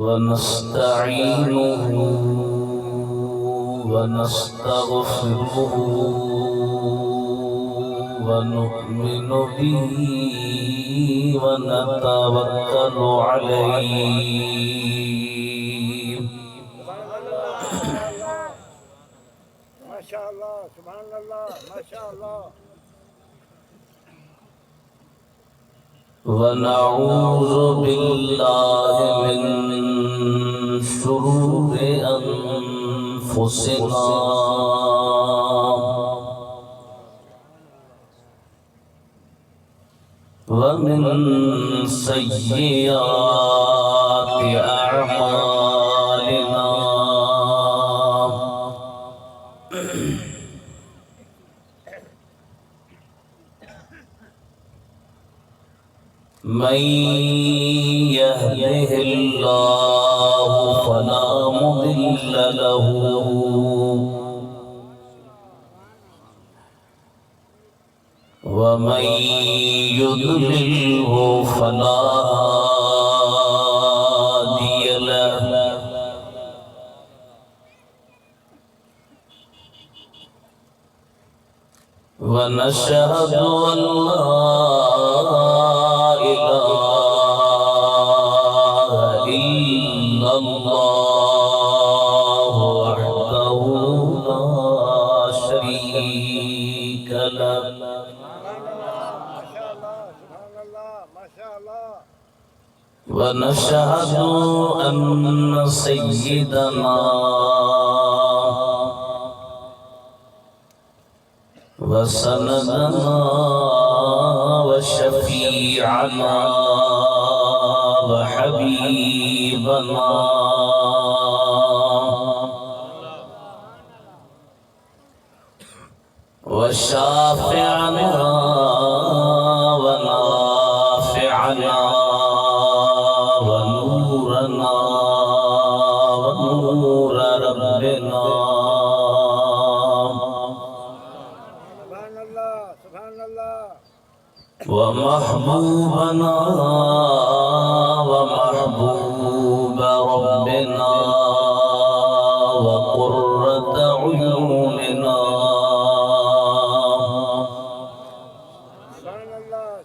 ونستعينه ونستغفره ونؤمن به ونتوكل عليه ما شاء الله سبحان الله ما شاء الله ونعوذ بالله من شرور أنفسنا ومن سيئات أعمالنا من يهده الله فلا مضل له ومن يضلله فلا هادي له ونشهد أن لا إله إلا الله وحده لا شريك له ما شاء الله ونشهد أن سيدنا وسندنا وشفيعنا وحبيبنا وشافعنا ونافعنا ونورنا ونور ربنا سبحان الله ومحبوبنا ومحبوب ربنا وقرة عيوننا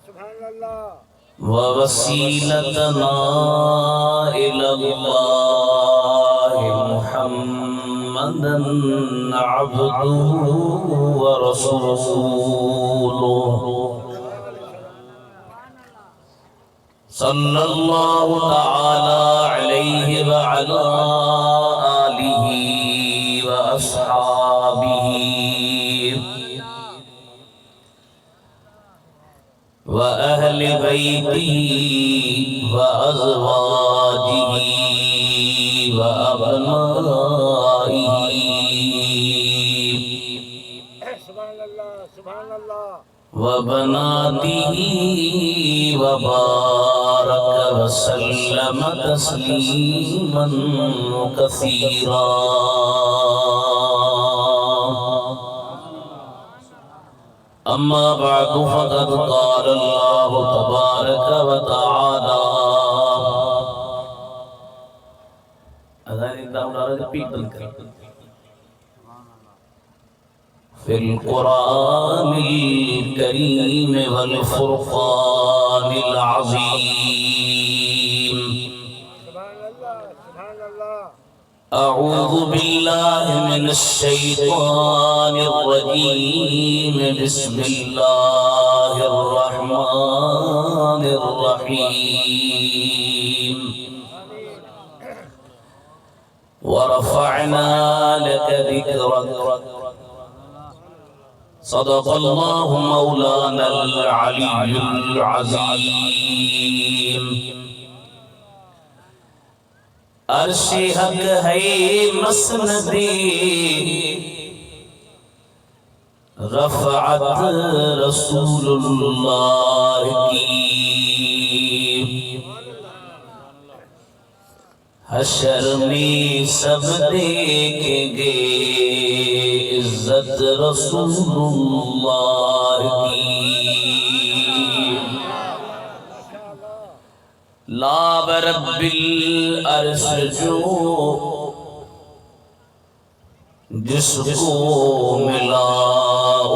سبحان الله ووسيلتنا إلى الله محمدا عبده ورسوله صلى الله تعالى عليه وعلى آله وأصحابه وأهل بيته وأزواجه وأبنائه سبحان الله وبناته وبارك وسلم تسليما كثيرا أما بعد فقد قال الله تبارك وتعالى في القرآن الكريم والفرقان العظيم سبحان الله أعوذ بالله من الشيطان الرجيم بسم الله الرحمن الرحيم ورفعنا لك ذكرك صدق الله مولانا العلي العظيم अर्श हक है मसनदी रफ़अत रसूलुल्लाह की हशर में सब देखेंगे इज्जत रसूलुल्लाह की लाब रब्बिल अर्श जो जिसको मिला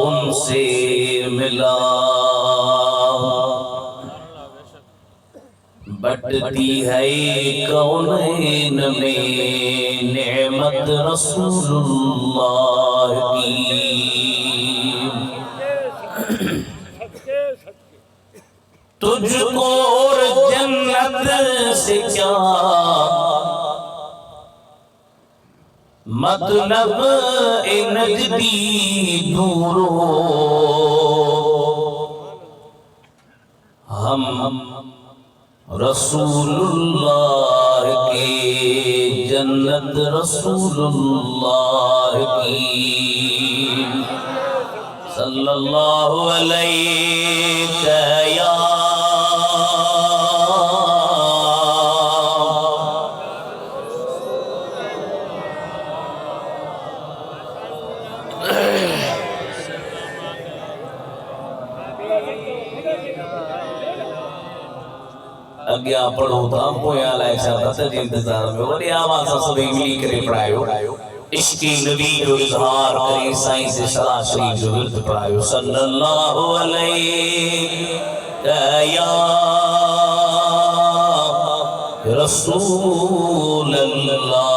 उनसे मिला, बटती है कौनैन में नेमत रसूलुल्लाह की। तुझको और जन्नत से क्या मतलब ए नजदी दूरो, हम रसूलुल्लाह के जन्नत रसूलुल्लाह की सल्लल्लाहु अलैहि या अग्या पढ़ो था पोया लाए शब्द ते इंतजार में वडी आवाज सब मिली करे पढ़ायो। इश्क़ नबी जो इज़हार करे साईं से सलाह शरीफ जो विर्द पढ़ायो। सल्लल्लाहु अलैहि या रसूल अल्लाह।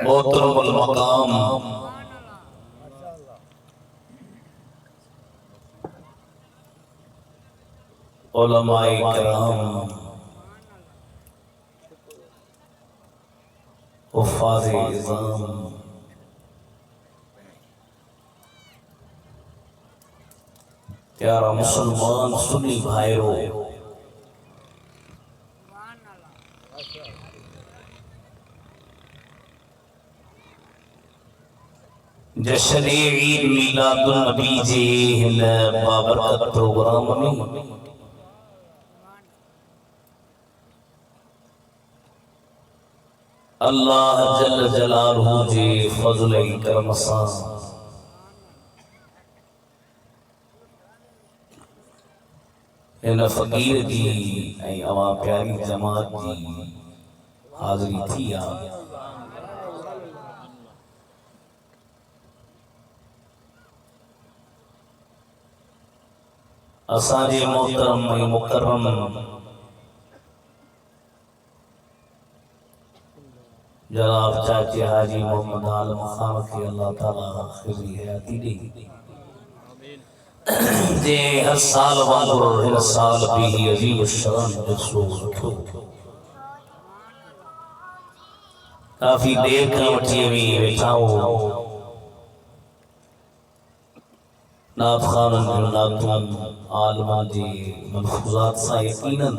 मोहतरमुल मकाम उलमाए किराम, हुफ़ाज़े इज़ाम, प्यारा मुसलमान सुन्नी भाइयों, जश्न ईद मिलादुन नबी जे हिन बाबरकत प्रोग्राम में अल्लाह जल जलालहू जे फज़ल करम सां हिन फ़कीर जी ऐं अवां प्यारी जमात जी हाज़िरी थी आहे। असांजे मोहतरम ऐं मुकर्रम जनाब चाचे हाजी मोहम्मद आलम खान के अल्लाह ताला खिज़ी हयाती ॾे, जे हर साल वांगुरु हिन साल भी अजीब शान जलसो रखियो। काफ़ी देर खां वठी वेठा हो नात खानन जो नातून आलमा जी मलफूज़ात सां यकीनन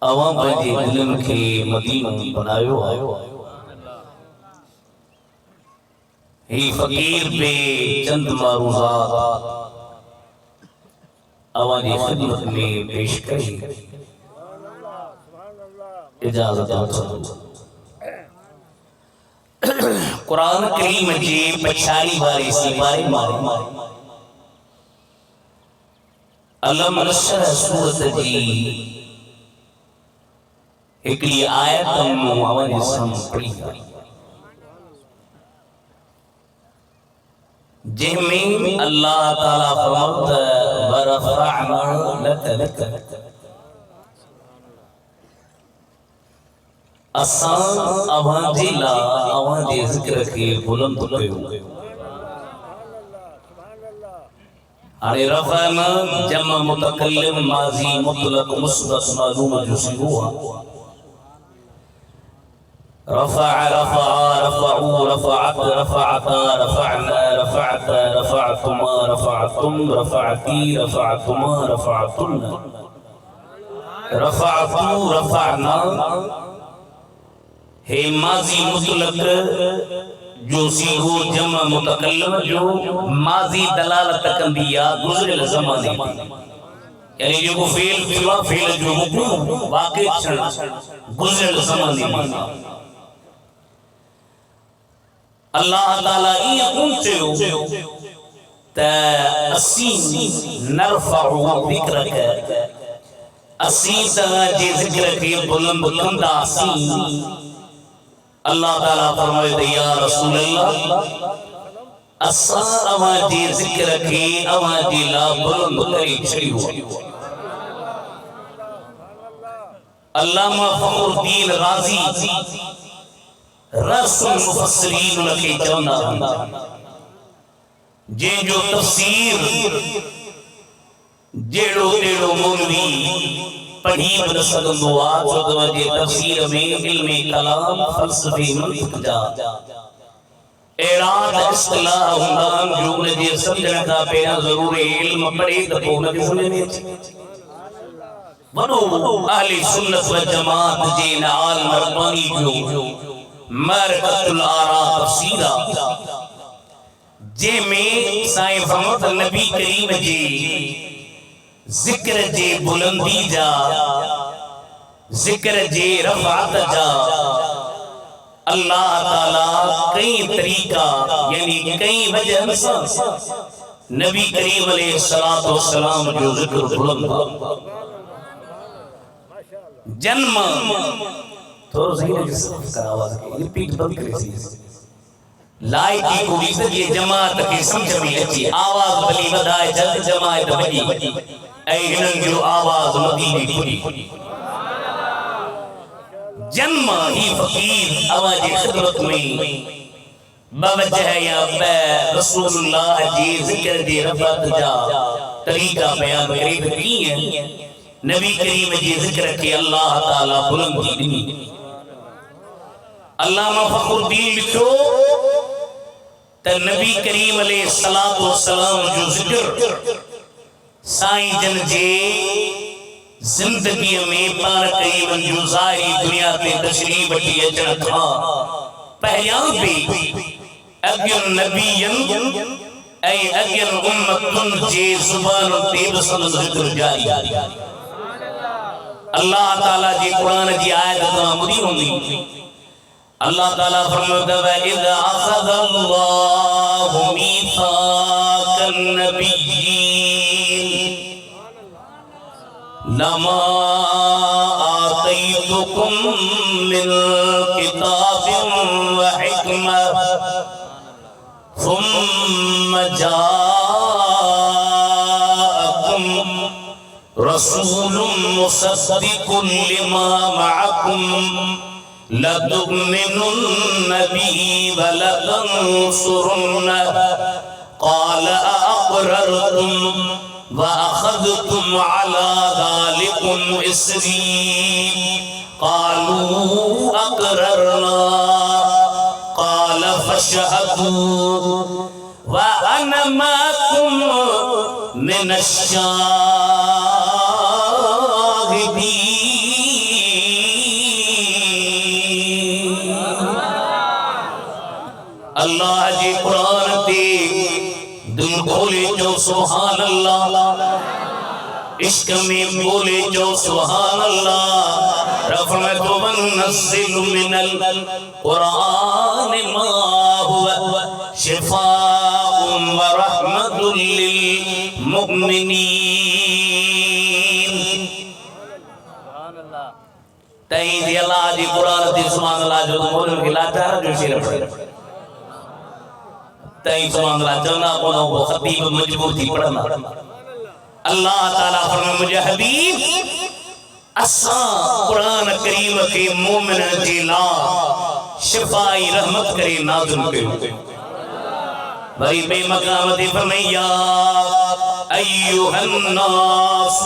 अवां पंहिंजे दिलनि खे मदीनो बनायो आहे। ही फ़कीर पे चंद मारूज़ात अवां जी ख़िदमत में पेश कई। इजाज़त वठो। कुरान करीम जे पछाड़ी वारे सिपाही मारे अलम नशरह सूरत जी हिकड़ी आयत मूं अवां जे साम्हूं पढ़ी जंहिंमें अल्लाह ताला फरमाता वरफ़अना लक ज़िक्र, असां अवां जे लाइ अवां जे ज़िक्र खे बुलंद कयो। हाणे रफ़अना जमा मुतकल्लिम माज़ी मुतलक मुस्बत मालूम जो सिगो आहे। रफ़अ रफ़अ रफ़अू रफ़अत रफ़अता रफ़अना रफ़अत रफ़अतुमा रफ़अतुम रफ़अती रफ़अतुमा रफ़अतुन रफ़अतू रफ़अना हे माज़ी मुतलक जो सीगो जमा मुतकल्लिम जो माज़ी दलालत कंदी आहे गुज़िरियल ज़माने में। यानी जो फेल हुआ फेल जो वाकई क्षण गुजरल ज़माने में अल्लाह ताला ये पहुंचो त असी नरफउ ज़िक्रक असी जे ज़िक्र के बुलंद कंदा सी अल्लाह ताला फरमाए या रसूल अल्लाह असा अवाजी ज़िक्र के अवाजी ला बुलंद करे छड़ियो अल्लामा फखरुद्दीन राज़ी रसूल मुफस्सिरीन लखे चवंदा जे जो तफसीर जेड़ो तेड़ो मौलवी पढ़ी न सघंदो आहे छो त जे तफसीर में इल्म कलाम फ़लसफ़े मंतिक़ जा एड़ा इस्तिलाह हूंदा आहिनि जो उन जे सम्झण खां पहिरियां ज़रूरी इल्म पढ़े त पोइ उन खे सम्झ में अचे वॾो अहले सुन्नत व जमात जे इन आलिम रब्बानी जो मरकतुल आरा तफसीर जे में साईं फरमात नबी करीम जी ज़िक्र जे बुलंदी जा ज़िक्र जे रफ़ात जा अल्लाह ताला कई तरीका यानी कई वजह से नबी करीम अलैहिस्सलातु वस्सलाम जो ज़िक्र बुलंद जन्म थोड़ा सही है कर आवाज के ये पीठ बंद करे सी लाइक की को इज्जत ये जमात के समझ में अची आवाज भली वधाए जल्द जमात वही ऐ हिनन जो आवाज मदीने खुली जन्म ही फकीर आवाज खिदमत में बवजह या रसूलुल्लाह जी जिक्र जी रफ़त जा तरीका बयान करे त कीअं नबी करीम जी जिक्र के अल्लाह ताला बुलंदी दी अल्लामा फखरुद्दीन लिखो त नबी करीम अलैहिस्सलातु वस्सलाम जो जिक्र साईं जन जे जिंदगी में पार करीबन जो ज़ाहिरी दुनिया ते तशरीफ वठी अचण खां पहिरियां बि अॻियुनि नबीयन ऐं अॻियुनि उम्मतुन जे ज़ुबान ते बि संदसि ज़िक्र जारी अल्लाह ताला जी कुरान जी आयत तव्हां ॿुधी हूंदी अल्लाह ताला फरमाता है इज़ अख़ज़ल्लाहु मीसाक़न नबिय्यीन लमा आतैतुकुम मिन किताबिन व हिकमह थुम्मा जाअकुम रसूलुम मुसद्दिकुन लिमा मअकुम लतुमिनुन्न बिही व लतंसुरुन्नह क़ाल अअक़ररतुम व अख़ज़तुम अला ज़ालिकुम इस्री क़ालू अक़ररना क़ाल फ़शहदू व अना मअकुम मिनश्शाहिदीन अल्लाह जी कुरान ते दिल खोले जो सुभान अल्लाह इश्क में बोले जो सुभान अल्लाह रहमतु व नज़्ज़िलु मिनल कुरान मा हुवा शिफाउन व रहमतुल लिल मुमिनीन सुभान अल्लाह तई दे अल्लाह जी कुरान ते सुभान अल्लाह जो बोल के लाचार जो शेर पढ़े तई सुभान अल्लाह चवना कोन वो खतीब मजबूर थी पढ़ना अल्लाह ताला फरमाए मुझे हबीब असा कुरान करीम के मोमिन जे ला शिफाई रहमत करे नाज़िल कयो वरी बेमकाम ते फरमाया अय्युहन नास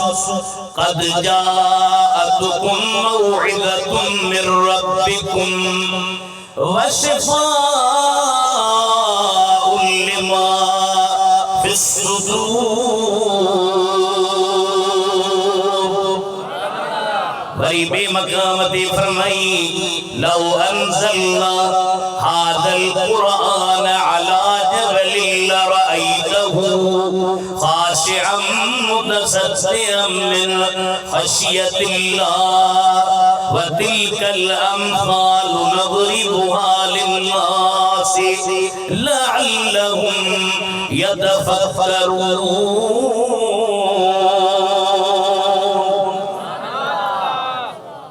क़द जाअतुकुम मौइज़तुम मिर रब्बिकुम व शिफाउल लिमा फिस सुदूर वरी बेमकाम ते फरमाई लौ अंज़लना हाज़ल कुरान अला जबलिन लरअयतहु खाशिअम मुतसद्दिअम मिन खशियतिल्लाह व तिलकल अम्सालु नज़रिबुहा लिन्नासि लअल्लहुम यतफक्करून।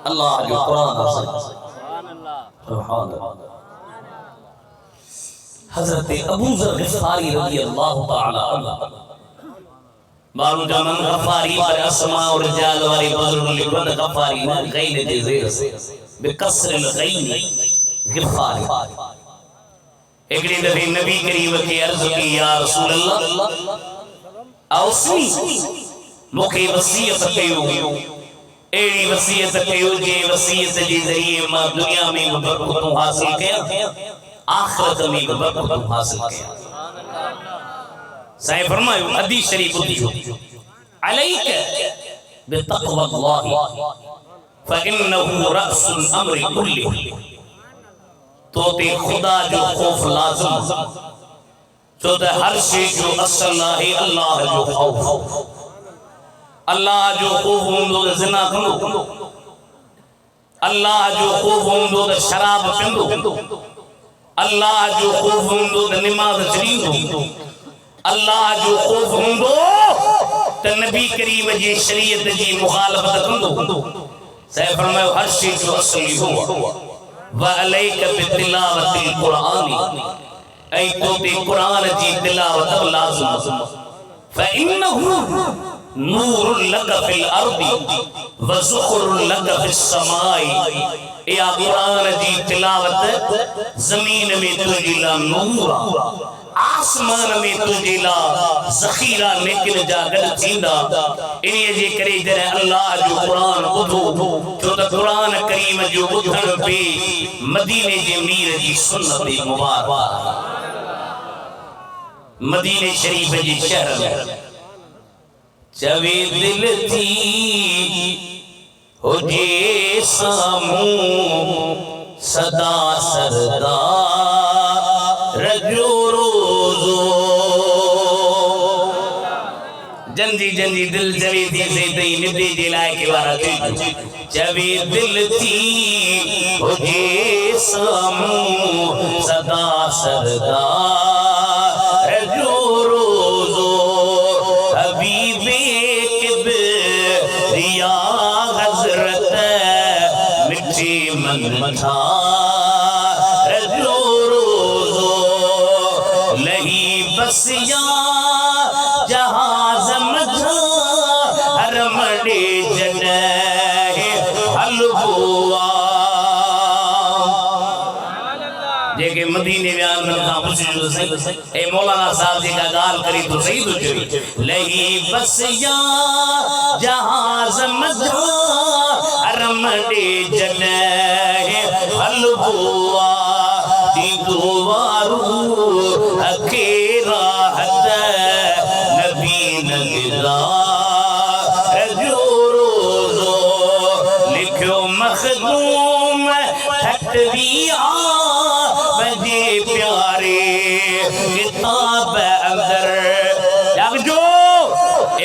अल्लाह जो कुरान है, सुभान अल्लाह। हज़रत अबू ज़र ग़िफ़ारी रज़ी अल्लाह तआला अन्हु मालूम जमन ग़फ़ारी पर अस्मा और रिजाल वाली बुज़ुर्ग लिखत ग़फ़ारी ना गैन जे ज़ेर से बिकस्र गैन ग़िफ़ारी। एकड़ी दफ़े नबी करीम के अर्ज़ की या रसूल अल्लाह औसी मूंखे वसीयत कयो, एड़ी वसीयत कयो जे वसीयत जे ज़रिए मां दुनिया में बरकतूं हासिल कयां, आखिरत में बरकतूं हासिल कयां। साईं फरमायो हदीस शरीफ ॿुधियो, अलैक बितक़वल्लाहि फ़इन्नहु रअसुल अम्रि कुल्लिहि। तो ते खुदा जो खौफ लाज़िम, छो त हर शइ जो असल आहे अल्लाह जो खौफ। अल्लाह जो खौफ हूंदो त ज़िना कंदो, अल्लाह जो खौफ हूंदो त शराब पींदो, अल्लाह जो खौफ हूंदो त नमाज़ छॾींदो, अल्लाह जो खौफ हूंदो त नबी करीम जी शरीयत जी मुखालफत कंदो। साईं फरमायो हर शइ जो असल इहो आहे व अलैक बितिलावतिल क़ुरानी, ऐं तो ते क़ुरान जी तिलावत लाज़िम। फ़इन्नहु नूरुल लक फिल अर्दी व ज़ुख़रुल लक फिस समाई। या क़ुरान जी तिलावत ज़मीन में तुझे ला नूर, आसमान में तुझे ला ज़ख़ीरा लेकिन जा गॾु थींदा। इन्हीअ जे करे जॾहिं अल्लाह जो क़ुरान ॿुधो, छो त क़ुरान करीम जो ॿुधण बि मदीने जे मीर जी सुन्नत मुबारक, मदीने शरीफ जे शहर में चवे दिल थी हुजे सामूं सदा सरदार जो रोज़ो। जंजी जंजी दिल चवे थी से तई निबे जे लाइ के वारा चवे दिल थी हुजे सामूं सदा सरदार जो रोज़ो। हबीबे किबरिया हज़रत मिठी मन मथा जो रोज़ो। लही बसिया जहाज़ मझा हरमड़े जॾहिं हलबुआ। जेके मदीने वियान खां पुछियो ए मौलाना साहब जेका ॻाल्हि करे तो सही तो चई। लही बसिया जहाज़ मझा हरमड़े जॾहिं हलबुआ। दीदो वारू अकेरा हद नबी नगदार जो रोज़ो। लिखियो मखदूम ठठविया बजे प्यारे किताब अंदर जो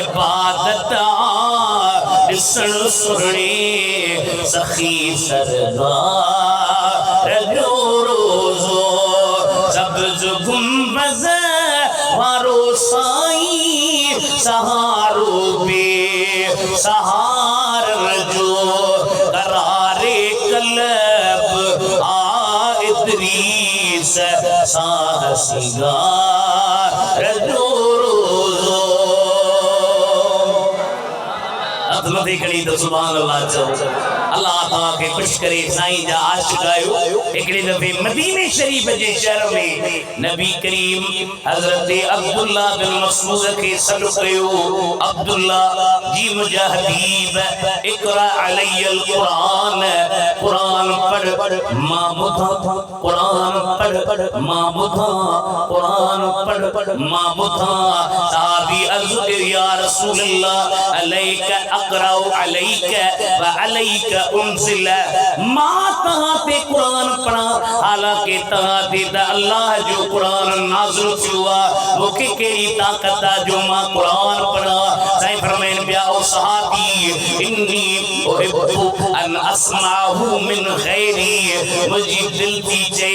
इबादत ॾिसण सुहिणे सखी सरदार जो रोज़ो। सब्ज़ गुंबज़ वारो साईं सहारो बे सहार जो। करारे कलब आ इदरीस साहसिगार जो रोज़ो। मथे खणी तो सुभान अल्लाह चओ। अल्लाह ताला के खुश करे साईं जा आशिक़ आयो। हिकिड़े दफ़े मदीने शरीफ जे शहर में नबी करीम हज़रत अब्दुल्ला बिन मसऊद के सॾु कयो। अब्दुल्ला जी मुंहिंजा हबीब इक़रा अलैयल क़ुरान, क़ुरान पढ़ मां ॿुधां, क़ुरान पढ़ मां ॿुधां, क़ुरान पढ़ मां ॿुधां। साहबी अर्ज़ कयो या रसूल अल्लाह अलैक अक़राउ अलैक व अलैक उनज़िल। मां तहां ते क़ुरान पढ़ा हालांकि तहां ते त अल्लाह जो क़ुरान नाज़िल थियो आहे। मूंखे कहिड़ी ताक़त आहे जो मां क़ुरान पढ़ा। साईं फरमाइन बिया ओ सहाबी इन्नी उहिब्बु अन अस्माहु मिन गैरी मुझी दिल थी चे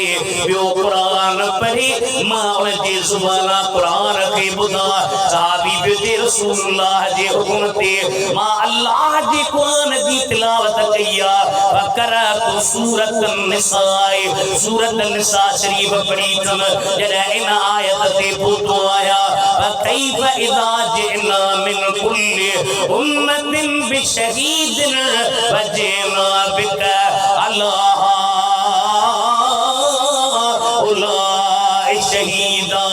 बियो कुरान पढ़े मां उन जे जुबाना कुरान के बुधा सहाबी बियो रसूलुल्लाह जे हुक्म ते मां अल्लाह जे कुरान दी तिलावत कया वकरत सूरत निसा सूरत निसा शरीफ पढ़ी तम जदा इन आयत ते पूतो आया कैफ इदा जिना मिन कुल्ली उम्मतिन बिशहीदिन वजना बिक अला उलाई शहीदा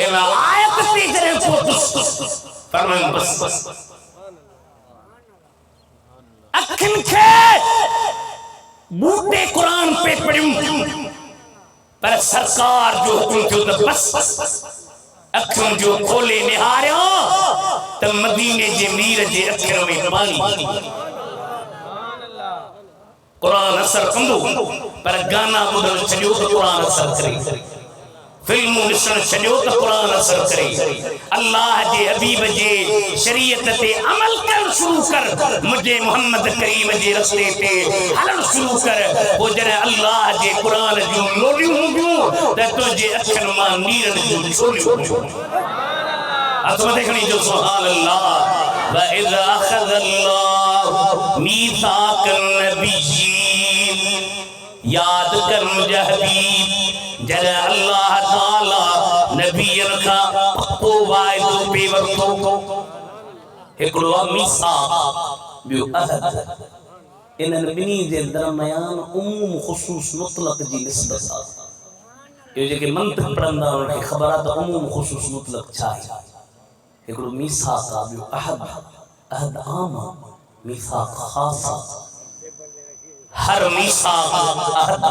इन आयत ते जरे पूतो फरमान बस अखिन के बूटे कुरान पे पढ़ूं पर सरकार जो हुक्म थियो तो बस अखिन जो खोले निहारियो तो मदीने जे मीर जे अखिन में पानी कुरान असर कंदो पर गाना ॿुधण छॾियो तो कुरान असर करे फिल्मूं ॾिसण छॾियो तो कुरान असर करे अल्लाह जे हबीब जे शरीयत ते अमल करण शुरू कर मुझे मोहम्मद करीम जे रस्ते ते हलण शुरू कर वो जरे अल्लाह जे कुरान जो लोलियूं हूंदियूं त तुझे अखिन मां नीरन जूं छोलियूं हूंदियूं अथवा देखणी जो सुभान अल्लाह व इज़ अखज़ अल्लाह मीसाक़न नबिय्यीन याद कर मुझे हबीब जरे अल्लाह ताला नबियन का पक्को वायदो पे वरतो हिकड़ो मीसाक़ बियो अहद इन बिनी जे दरमियान उमूम खुसूस मुतलक जी निस्बत आहे यो जेके मंतिक़ पढ़ंदा उनखे ख़बर आहे त उमूम खुसूस मुतलक छा आहे हिकड़ो मीसाक़ आहे बियो अहद आम मीसाक़ ख़ास हर मीसाक़ अहद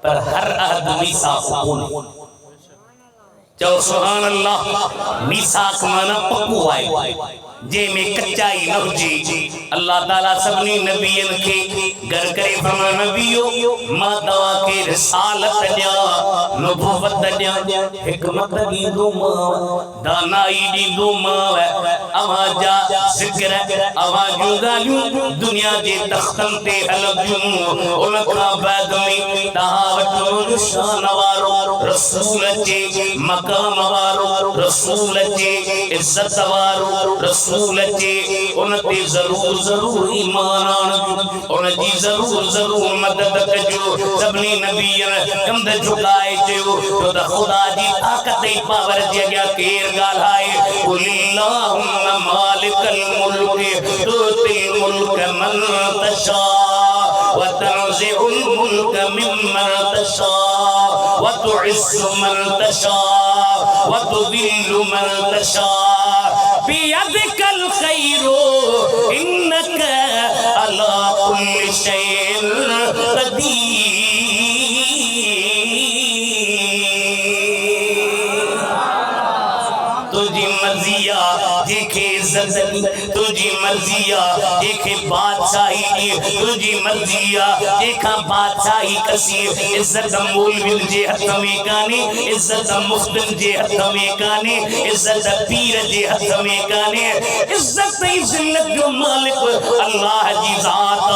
पर हर अहद मीसाक़ कोन्हे चो सुभान अल्लाह मीसाक़ माना पक्को आहे जे में कच्चाई न हुजे अल्लाह ताला सबनी नबियन के घर करे फरमा नबियो मां तवा के रिसालत दिया नबुवत दिया हिकमत दींदो मां दानाई दींदो मां आवाजा जिक्र आवाजूं गालियूं दुनिया जे तख्तन ते हलदियूं उन खां बाद में तहावत शान वारो रसूल जे मकाम वारो रसूल जे इज्जत वारो रसूल जे उन ते जरूर ईमान आणजो उन जी जरूर मदद कजो सभनी नबियन कंध झुकाए चयो त खुदा जी ताकत ऐं पावर जे अॻियां केर ॻाल्हाए कुलिल्लाहुम्मा मालिकल मुल्क तुतिल मुल्क मन तशा व तनज़िउल मुल्क मिम्मन तशा व तुइस्सु मन तशा व तुदिल्लु मन तशा बियदिकल खैरु इन्नका अला कुल्लि शैइन कदीर तुझी मर्जिया देखे ज़ल्ज़ली तुझी मर्जिया देखे बादशाही तुझी मर्जिया देखा बादशाही कसी इज्जत मौलवी जे हथ में काने इज्जत मुफ्तन जे हथ में काने इज्जत पीर जे हथ में काने इज्जत ई जिल्लत जो मालिक अल्लाह जी ज़ात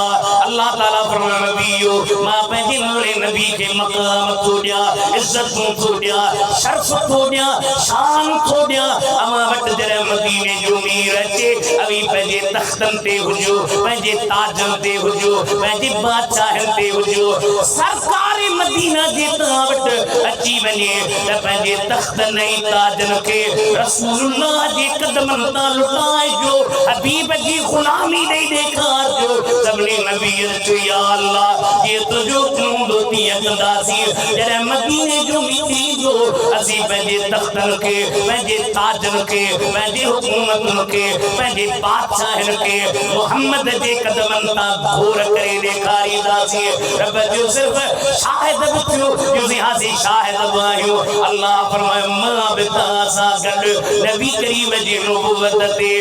अल्लाह ताला फरमाया नबियो मां पंहिंजे नूरे नबी के मकाम तो दिया इज्जत तो दिया शर्फ तो दिया शान तो दिया अमा वट जरे मदीने जो मीर अचे अभी पंहिंजे तख्तन ते हुजो पंहिंजे ताजन ते हुजो पंहिंजे बादशाहन ते हुजो सरकार मदीना जे तव्हां वट अची वञे त पंहिंजे तख्तन ऐं ताजन खे रसूलुल्लाह जे कदमन तां लुटाइजो हबीब जी गुलामी ॾेई ॾेखारिजो सभिनी नबियन चयो या अल्लाह ये तुझो हूंदो तीअं कंदासीं जॾहिं मदीने जो बि थींदो असीं पंहिंजे तख्तन खे पंहिंजे ताजन के पंहिंजे हुकूमतन के पंहिंजे बादशाहन के मोहम्मद जे कदमन तां घोर करे ॾेखारींदासीं रब जो सिर्फ़ शाहिद बि थियो जो हाज़ी शाहिद आहियो अल्लाह फरमाए मां बि तव्हां सां गॾु नबी करीम जी नबूवत ते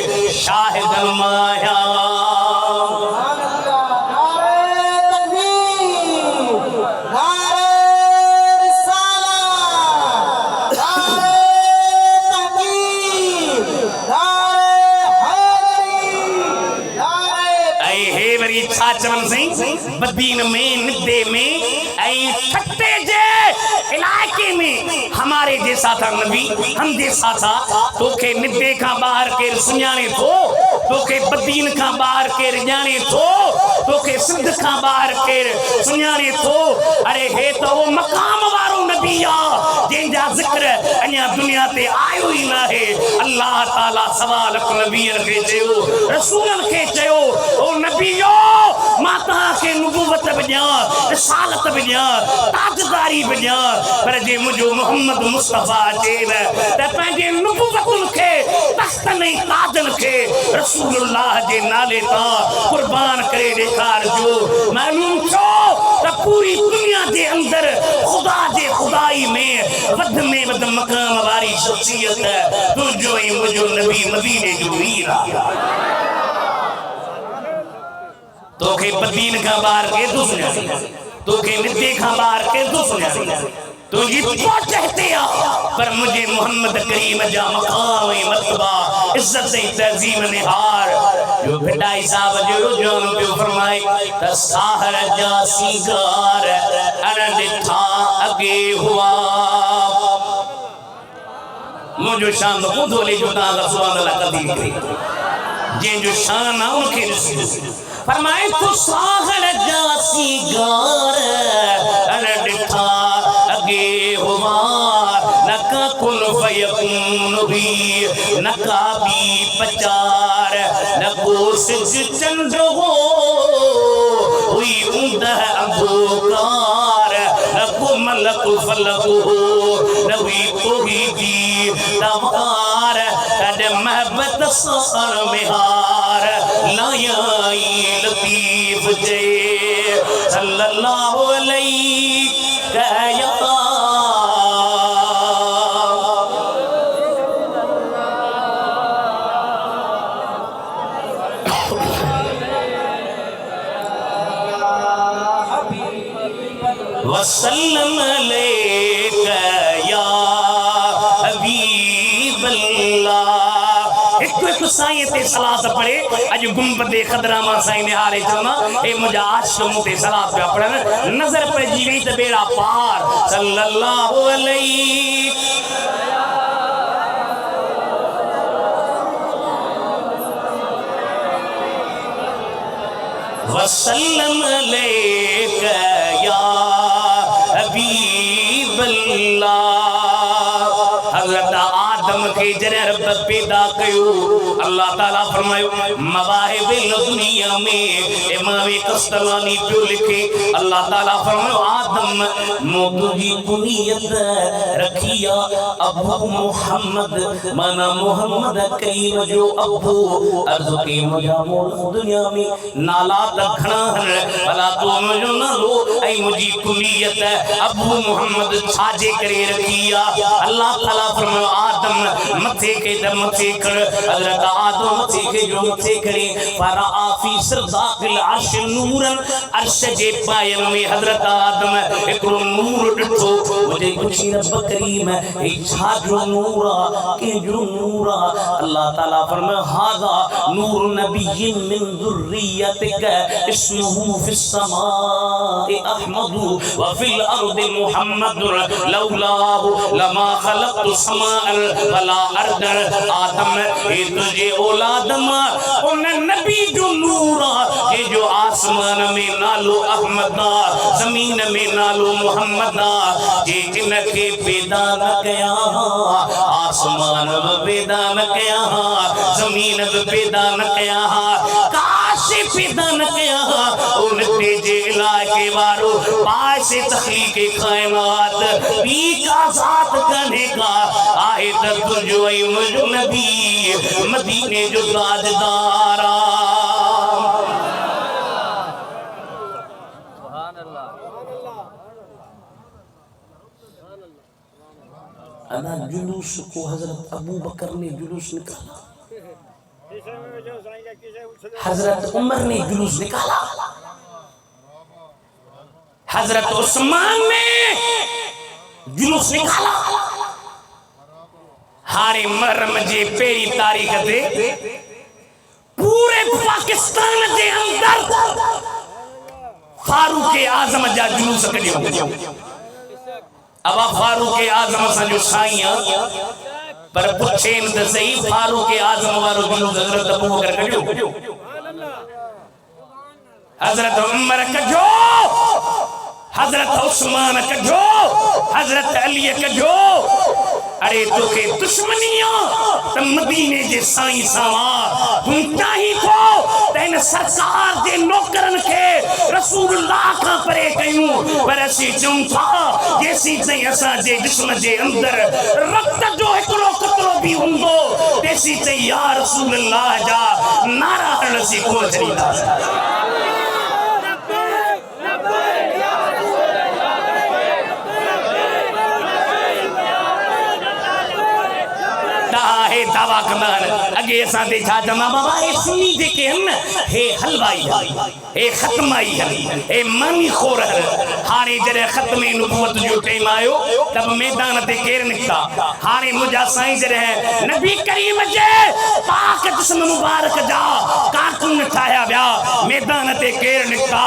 शाहिद मां आहियां चवन सही बदीन में निदे में ऐ ठट्टे जे इलाके में हमारे जैसा था नबी, हम जैसा था। तो के निदे का बाहर के सुञाणे थो, तो के बदीन का बाहर के ॼाणे थो, तो के सिंध का बाहर के सुञाणे थो। अरे हे तो वो मकाम वारो नबी आ जंहिंजा ज़िक्र अञा दुनिया ते आयो ही ना है। अल्लाह ताला सवाल नबीअ खे चयो, रसूलन खे चयो, ओ नबीयो मां तव्हांखे नुबुवत बि ॾियां, रिसालत बि ॾियां, ताजदारी बि ॾियां, पर जे मुंहिंजो मोहम्मद मुस्तफ़ा चेव त पंहिंजे नुबुवतुनि खे तख़्तनि ऐं ताजनि खे रसूलुल्लाह जे नाले तां कुर्बान करे ॾेखारिजो। मालूम छो त पूरी दुनिया जे अंदर खुदा जे खुदाई में वध मकाम वारी शख्सियत तुंहिंजो ऐं मुंहिंजो नबी मदीने जो वीर आहे। तोखे बदीन का बाहर के तू सुञाणे, तोखे निदे का बाहर के तू सुञाणे, तुझी पहुंचते आ पर मुझे मोहम्मद करीम जा मकाम ऐं मर्तबा इज्जत ऐं तहजीम निहार। जो भिडाई साहब जो जान पियो फरमाए त साहर जा सीगार अन ॾिठा अॻे हुआ। मुंहिंजो शान को धोले जो तव्हां सुभान अल्लाह कदीर करे जंहिंजो शान आहे उनखे ॾिसो। फरमाए तो साहर जा सीगार अन ॾिठा अॻे हुआ। नका कुल फयकून हुई, नका बी पचार, नको सिज चंड हो हुई ऊंदह अंधकार, नको मलक फलक हो न हुई कोई दी तवार। कद महबत सार मिहार लायाई लतीफ जे सल्लल्लाहु अलैहि कहया। वसल्लम अलैका या हबीबल्लाह। एक साईं ते सलात पढ़े अज गुंबदे खदरा मां साईं निहारे चवना ए मुंहिंजा आशिक़ ते सलात पिया पढ़नि, नज़र पइजी वई त बेड़ा पार सल्लल्लाहु अलैहि। वसल्लम अलैका या हबीबल्लाह। हज़रत आदम के जरे रब पैदा कयो, अल्लाह ताला फरमायो मवाहिबिल दुनिया में इमाम कस्तलानी पियो लिखे। अल्लाह ताला फरमायो आदम मोदी कुनियत रखिया अबू मोहम्मद, माना मोहम्मद करीम जो अबू। अर्ज़ के मुझा मोल दुनिया में नाला रखना है भला तो मुझो नालो ऐ मुझी कुनियत अबू मोहम्मद छाजे करे रखिया। अल्लाह ताला फरमायो आदम मथे के दम मथे कर। हज़रत आदम मथे के जो मथे करे फराआ फी सरदाकिल अर्श नूरन, अर्श जे पायल में हज़रत आदम एकरो नूर ॾिठो। मुझे कुछ रब करीम ए छा जो नूर आ, के जो नूर आ। अल्लाह ताला फरमायो हादा नूर नबिय्यिन मिन ज़ुर्रियतिक इस्मुहु फिस समाए अहमदु व फिल अर्दि मुहम्मदुर लौलाहु लमा खलक़तु समाअल वला अर्दर। आदम ए तुझे औलाद मां उन नबी जो नूर आ ये जो आसमान में नालो अहमद आ, जमीन में नालो मोहम्मद आ। जे इनके पैदा न कया आसमान भी पैदा न कया, जमीन भी पैदा न कया, काश पैदा न कया उन तेजे इलाके वारो पासे तखलीके कायनात पी का साथ करने का आए तक जो मुझो नबी मदीने जो ताजदार। अना जुलूस को हजरत अबू बकर ने जुलूस निकाला, हजरत उमर ने जुलूस निकाला, हजरत उस्मान ने जुलूस निकाला। हारे मरम जे पेरी तारीख दे पूरे पाकिस्तान के अंदर फारूक आजम जा जुलूस कढियो अब फारूक आजम सा जो साईं पर पुछेन त सही फारूक आजम वारो जुलूस हजरत अबू बकर कढियो हजरत उमर कढियो हजरत उस्मान कढियो हजरत अली कढियो अरे तोखे दुश्मनिया त मदीने जे साईं सावा तू चाही तो तैन सरकार जे नौकरन के रसूलुल्लाह का परे कयूं पर असी चऊं था जेसी ताईं असां जे जिस्म जे अंदर रक्त जो हिकड़ो कतरो भी हुंदो तेसी ताईं या रसूलुल्लाह जा नारा हरण सी कोन छड़ींदा दावा कंदा अगे असां ते छा चवंदा बाबा हे सुन्नी जेके आहिनि हे हलवाई हे ख़त्माई हे मानी खोर हाणे जॾहिं ख़त्मे नबूवत जो टाइम आयो तब मैदान ते केरु निकिता हाणे मुंहिंजा साईं जॾहिं नबी करीम जे पाक जिस्म मुबारक जा कार्टून ठाहिया विया मैदान ते केरु निकिता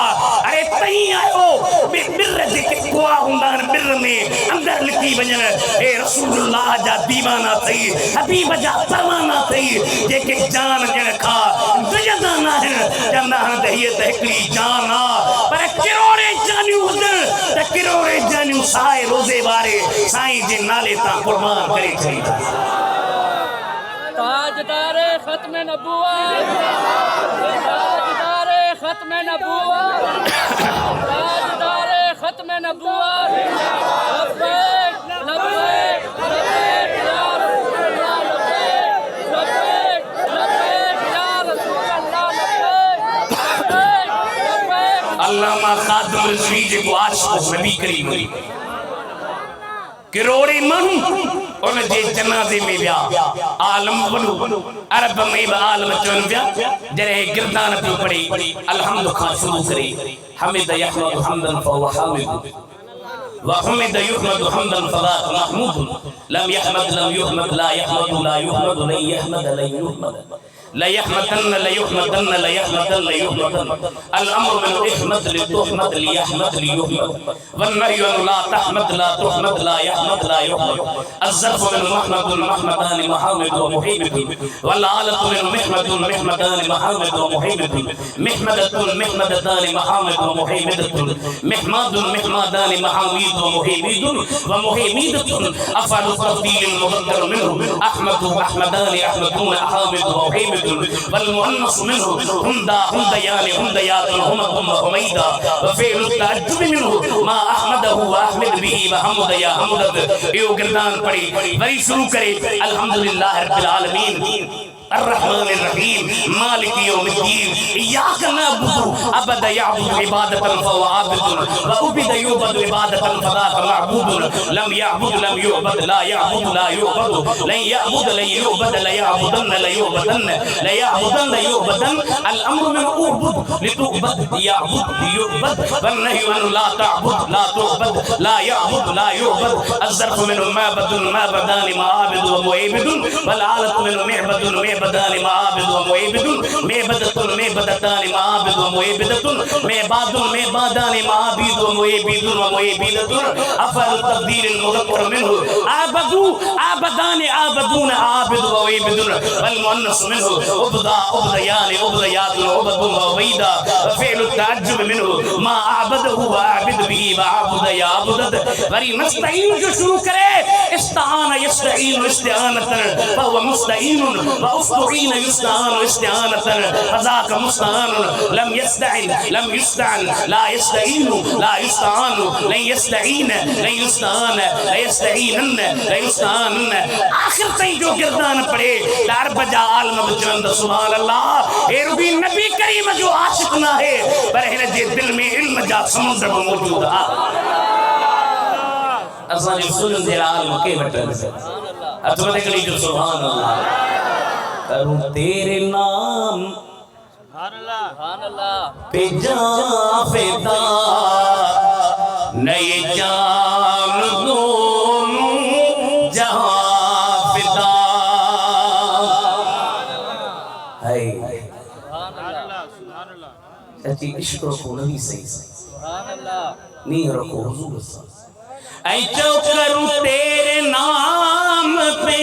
अरे तई आयो बिर जेके कुआ हूंदा आहिनि बिर में अंदर लिकी वञनि हे रसूलुल्लाह जा दीवाना अथई हबीब जा परवाना थई जेके जान ॾियण खां डिॼंदा न आहिनि चवंदा आहिनि त हीअ त हिकिड़ी जान आहे पर किरोड़े जानियूं हुजनि त किरोड़े जानियूं साए रोज़े वारे साईं जे नाले तां कुर्बान करे छॾींदा ताजदारे ख़त्म नबूवत ताजदारे ख़त्म नबूवत ताजदारे ख़त्म नबूवत लब्बैक लब्बैक लब्बैक या रसूलल्लाह लब्बैक लब्बैक या रसूलल्लाह लब्बैक लब्बैक अल्लामा खादिम रिज़वी जेको आशिक़ नबी करीम किरोड़े माण्हू उन जे जनाज़े में विया आलम वॾो अरब में बि आलम चवनि पिया जॾहिं गिरदान पियो पढ़े अलहम्द खां शुरू करे हमिद यहमद हमदन फहुव हामिद وحمد يحمد حمدا فذاك محمود لم يحمد لم يحمد لا يحمد لا يحمد لن يحمد لن يحمد لا يحمدن لا يحمدن لا يحمدن لا يحمدن الامر من احمد لتحمد ليحمد ليحمد والنهي ان لا تحمد لا تحمد لا يحمد لا يحمد الظرف من محمد محمدان محمد ومحمد والعالة من محمد محمدان محمد ومحمد محمدة محمدتان محمد ومحمدة محمد محمدان محمد ومحمد ومحمدة افعل التفضيل المذكر منه احمد احمدان احمدون احمد ومحمد والمؤنث منه همدا همديان همديات هم حميدا وفعل التعجب منه ما احمده واحمد به وحمد يا حمد यो गिरदान पढ़ी वरी शुरू करे अल्हम्दुलिल्लाह रब्बिल आलमीन الرحمن الرحيم مالك يوم الدين إياك نعبد أبد يعبد عبادة فهو عابد وأبد يعبد عبادة فذاك معبود لم يعبد لم يعبد لا يعبد لا يعبد لن يعبد لن يعبد لا يعبدن لا يعبدن لا يعبدن لا يعبدن الأمر من أعبد لتعبد يعبد يعبد والنهي أن لا تعبد لا تعبد لا يعبد لا يعبد الظرف من معبد معبدان معابد ومعبد والعالة من معبد معبدان معابد ومعبد معبدة معبدتان معابد ومعبدة معباد معبادان معابد ومعبد ومعبدة أفعل التقدير المذكر منه عابدوا عابدان عابدون عابد ومعبد والمؤنث منه عبدا عبديان عبديات عبد وعبيدا وفعل التعجب منه ما أعبده وأعبد به وعبد يا عبدت वरी नस्तईन जो शुरू करे इस्तान यस्तईन इस्तिआनतन فهو مستعين واستعين يستعان استعانة فذاك مستعان لم يستعن لم يستعن لا يستعين لا يستعان لن يستعين لن يستعان لا يستعينن لا يستعانن आखिर ताईं जो गिरदान पढ़े अरब जा आलम बचन सुभान अल्लाह हे रुबी नबी करीम जो आशिक ना है पर हिन जे दिल में इल्म जा समुंड मौजूद आ असां जो सुन दे आलम के वटन अथवा कली जो सुभान अल्लाह करूं तेरे नाम सुभान अल्लाह पे जान फिदा नए जान दोनों जहां फिदा है सुभान अल्लाह सच्ची इश्क को नहीं सही नहीं रखो हुजूर ऐ जो करूं तेरे नाम पे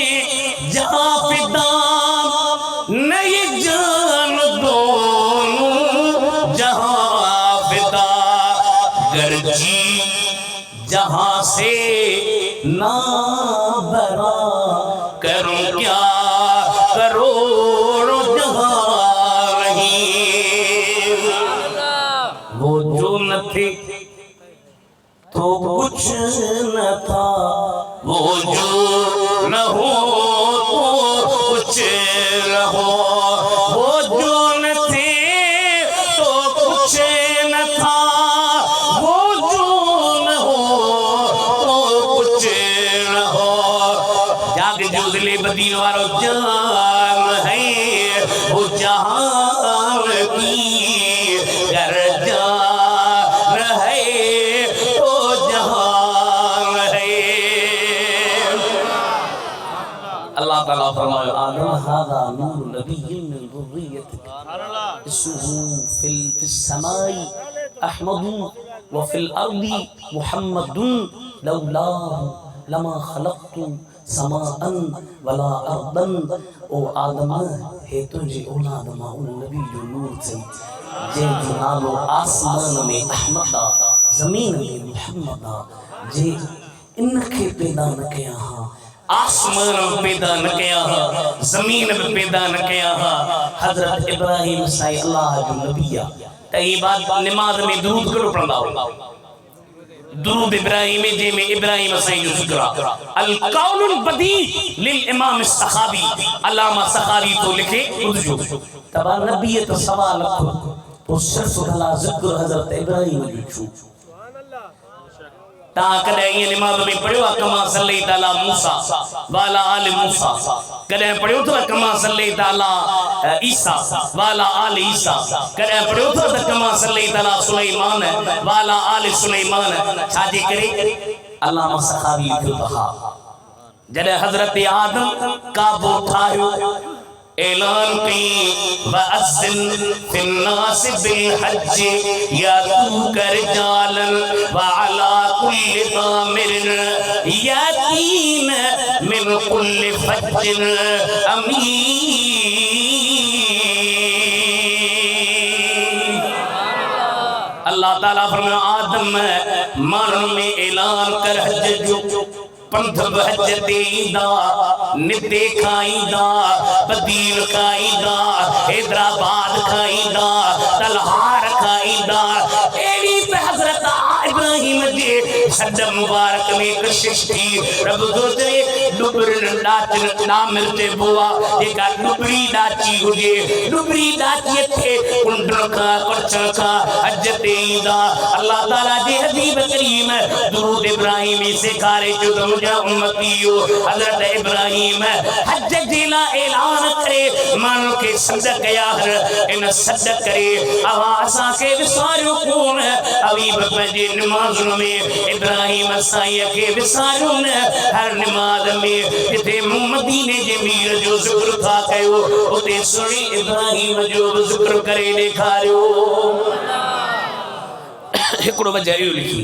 जा फिदा नहीं जान दोनों जहां फिदा गर्जी जहां से ना बरा करूं क्या करोड़ों जहां नहीं वो जो न थे तो कुछ न था, वो जो न हो तो कुछ न हो, वो जो न थे तो कुछ न था, वो जो न हो तो कुछ न हो। जाग जुगले बदीन वारो जान है वो जहान की गर जान है तो जहान है। अल्लाह ताला फरमाए आदम हादा नूर नबी मिन ज़ुर्रियतिक इसमुहु फिस समाई अहमदु व फिल अर्दी मुहम्मदुन लौलाहु लमा खलक़तु समाअन वला अर्दन। ओ आदम हे तुझे औलाद मां उन नबी जो नूर से जे नालो आसमान में अहमदा ज़मीन में मुहम्मदा जे इनखे पैदा न कया हा, आसमान में पैदा न किया हा, जमीन में पैदा न किया हा। हजरत इब्राहिम साईं अल्लाह जो नबिया तई बात नमाज में दुरूद करो पढ़ंदा हो। दुरूद इब्राहिम जे में इब्राहिम साईं जो जिक्र अल कौलुल बदी लिल इमाम सखावी अल्लामा सखावी तो लिखे बुझो तबा नबी तो सवाल रखो तो सिर्फ भला जिक्र हजरत इब्राहिम जो छू ता कदे ये नमाज में पढ़ियो कमा सल्लल्लाहु ताला मूसा वाला आल मूसा, कदे पढ़ियो तो कमा सल्लल्लाहु ताला ईसा वाला आल ईसा, कदे पढ़ियो तो कमा सल्लल्लाहु ताला सुलेमान वाला आल सुलेमान। छाजे करे अल्लामा सखावी लिखो बहा जडे हजरत आदम काबो ठायो ऐलान की वअज़्ज़िन फिन्नास बिल हज यातू कर जालन व अला कुल्लि दामिरिन यातीन मिन कुल्लि फज्जिन अमीन। अल्लाह ताला फरमाया आदम मानव में ऐलान कर हज जो पंथ बहज देंदा निते खाईंदा बदीन खाईंदा हैदराबाद खाईंदा तलहार खाईंदा। एड़ी पे हजरत इब्राहिम जे सद मुबारक में कशिश थी रब गुजरे डुबरन डाच ना मिलते बुआ जेका डुबरी डाची हुजे डुबरी डाची थे कुंडल का कुचल का हज देंदा। अल्लाह ताला जे हबीब करीम दुरूद इब्राहिम से कारे जो उम्मतियो हजरत इब्राहिम हज जिला ऐलान करे मानो के सद कया इन सद करे आवासा के विसारो कौन अबीब पंजे नमाज में इब्राहिम साईं के विसारो न हर नमाज में जिथे मदीने जे मीर जो जिक्र था कयो उते सुनी इब्राहिम जो जिक्र करे दिखारियो। एकड़ो वजह लिखी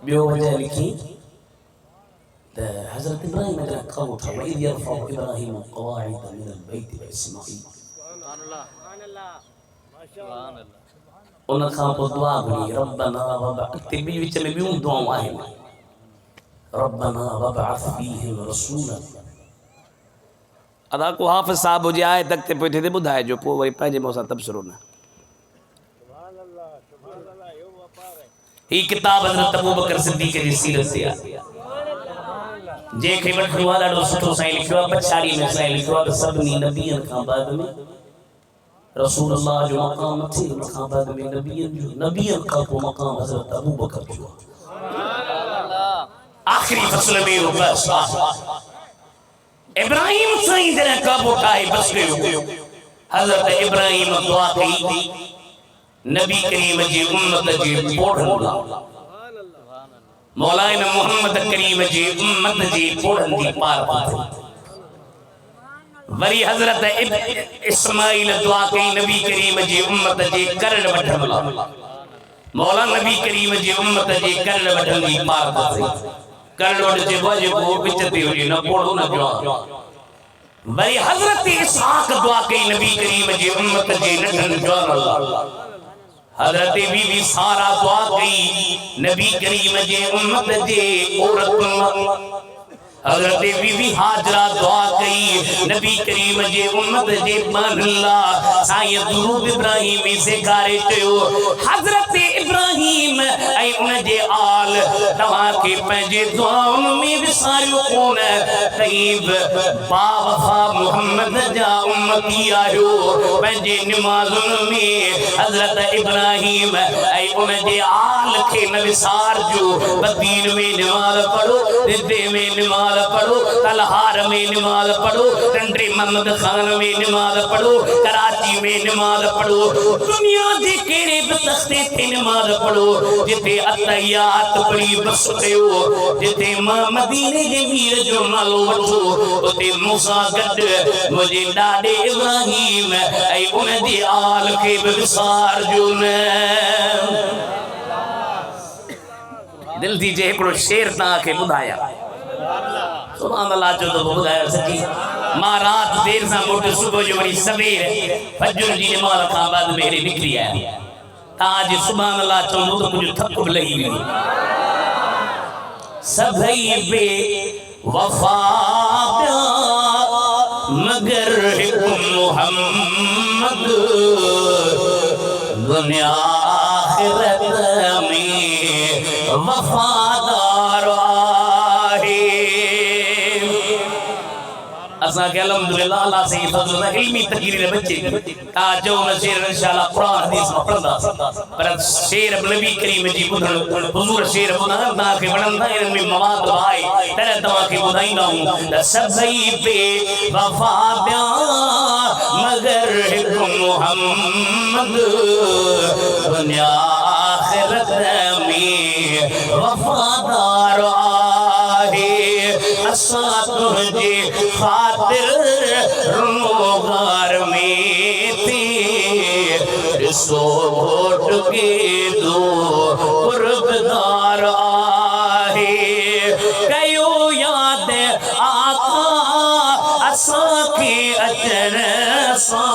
बियो वजह लिखी त हजरत इब्राहिम ने कहो था व इद यरफउ इब्राहिम क़वाइद मिन अलबैत व इस्माईल सुभान अल्लाह सुभान अल्लाह। उन खां पोइ दुआ घुरी रब्बना वबअथ बि विच में ॿियूं दुआऊं आहिनि रब्बना वबअथ फीहिम रसूलन। अदा को हाफ़िज़ साहब हुजे आए तक ते पोइ थिए ॿुधाए जो पोइ वरी पंहिंजे मूंसां तबसरो न। ही किताब हज़रत अबू बकर सिद्दीक़ जी सीरत से आहे जेके वठो आहे ॾाढो सुठो साईं लिखियो आहे पछाड़ी में साईं लिखियो आहे त सभिनी नबियनि खां बाद में रसूलुल्लाह जो मक़ाम थी उन खां बाद में नबियनि खां पोइ मक़ाम हज़रत अबू बकर जो आखिरी फसल में हो बस इब्राहिम साईं जॾहिं काबो ठाहे बस कयो हज़रत इब्राहिम दुआ कई नबी करीम जी उम्मत जी पोढ़न ला मौलाना मोहम्मद करीम जी उम्मत जी पोढ़न दी पार पार वरी हजरत इस्माइल दुआ कई नबी करीम जी उम्मत जी करण वठन ला मौला नबी करीम जी उम्मत जी कर वठंदी पार से कर वठ जे वज को बिचती हुई न पोड़ो न जो भाई हजरत इसहाक दुआ कई नबी करीम जी उम्मत जी नठन जवान अल्लाह हजरत बीबी सारा दुआ कई नबी करीम जी उम्मत जी औरत हजरत बीबी हाजरा दुआ कई नबी करीम जे उम्मत जे मनला साईं दुरूद इब्राहिम से कारे कयो हजरत इब्राहिम ऐ उन जे आल तवा के पंजे दुआउन में विसारियो कोन तईब बावफा मोहम्मद जा उम्मती आयो पंजे नमाज़ुन में हजरत इब्राहिम ऐ उन जे आल के न विसार जो बदीन में नमाज पढ़ो दिदे में नमाज पढ़ो तलहार में नमाज पढ़ो टंडे मोहम्मद खान में नमाज पढ़ो कराची में नमाज पढ़ो दुनिया दे केड़े भी तख्ते ते नमाज पढ़ो जिथे अतहियात पढ़ी बस कयो जिथे मदीने जे वीर जो नालो वठो उते मूसा गड मुझे डाडे इब्राहिम ऐ उन जे आल के विसार जो न दिल थी जे एकड़ो शेर ता के बुधाया सुभान अल्लाह जो तो बुधाया सकी मां रात देर से मोटे सुबह जो बड़ी सवेर फजर जी नमाज का बाद मेरे निकली है आज सुभान अल्लाह तो मुझे थक लगी हुई सभई बे वफा मगर मोहम्मद दुनिया आखिरत में वफादार असा के अल्हम्दुलिल्लाह अल्लाह से फजल इल्मी तकरीर बच्चे आज जो शेर इंशाल्लाह कुरान हदीस में पढ़ंदा पर शेर नबी करीम जी बुधन हुजूर शेर बुधन ता के वणंदा इन में मवाद भाई तेरे तवा के बुधाईंदा हूं सभई बे वफा ब्या मगर मोहम्मद दुनिया आखिरत में वफादार असा तुझे खातिर रोगार में थे सोट के दो कुर्बदार आहे कयो याद आका असा के अचन सा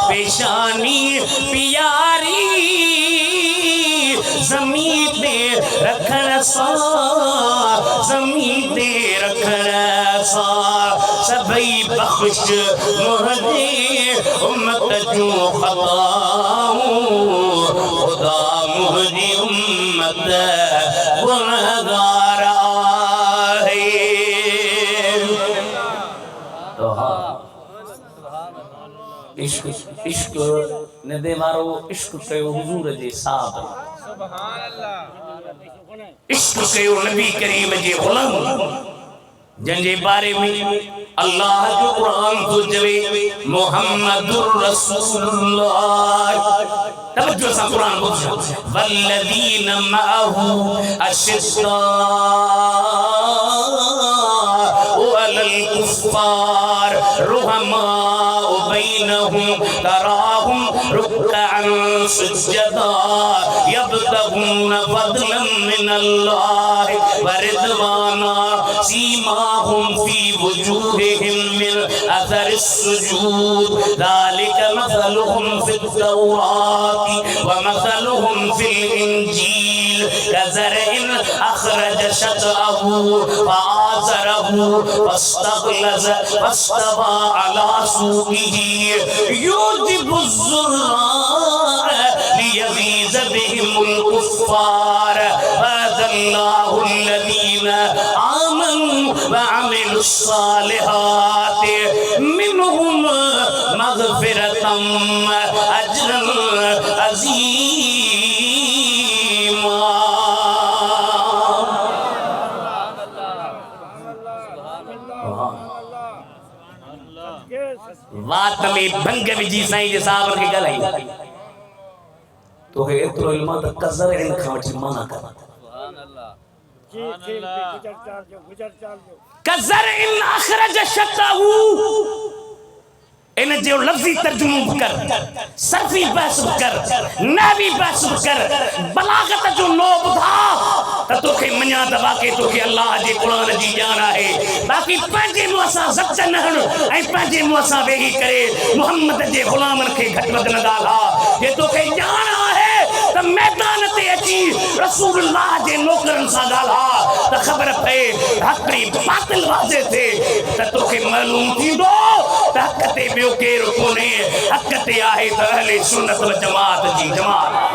पेशानी प्यारी जमीन पे रखन सा जमीन पे रखन सा सभई बख्श मुझे उम्मत जो खताऊं खुदा मुझे उम्मत गुनहगार आहे तो हाँ इश्क इश्क ने दे मारो इश्क कयो हुजूर जे साहब सुभान अल्लाह इश्क कयो नबी करीम जे गुलाम जंजे बारे में अल्लाह जो कुरान तो जवे मुहम्मदुर रसूलुल्लाह तवज्जो सा कुरान बोल वल्लदीन माहू अशिद्दा अलल कुफ्फार रुहमा बैनहुम तराहुम रुक्अन सुज्जदा यब्तगून फदलन मिनल्लाह व रिदवाना सीमाहुम फी वजूहिहिम मिन अथर सुजूद ذلك مثلهم في التوراة ومثلهم في الإنجيل كزرع أخرج شطأه فآزره فاستغلظ فاستوى على سوقه يعجب الزراع ليغيظ بهم الكفار هذا الله الذين آمنوا وعملوا الصالحات منهم مغفرة أجرا عظيما बात में भंग विजी साईं जे साहब के गलाई तो है एतरो इल्म त कजर इन खावटी माना कर सुभान अल्लाह जी ठीक गुजर चाल जो कजर इन अखरज शताहू इन जो लफ्जी तर्जुमो कर, सरफी बहस कर, नहवी बहस कर, बलागत जो नो बुधा त तोखे मञा त वाकई तोखे अल्लाह जे क़ुरान जी ॼाण आहे। बाक़ी पंहिंजे मुंहं सां ज़ब्त न हण ऐं पंहिंजे मुंहं सां वेही करे मुहम्मद जे ग़ुलामनि खे घटि वधि न ॻाल्हा। जे तोखे ॼाण आहे त मैदान ते अची रसूलुल्लाह जे नौकरनि सां ॻाल्हा त ख़बर पए हक़ी बातिल वाज़े थिए त तोखे मालूम थींदो त हक़ ते ॿियो केरु कोन्हे, हक़ ते आहे त अहले सुन्नत व जमात जी जमात।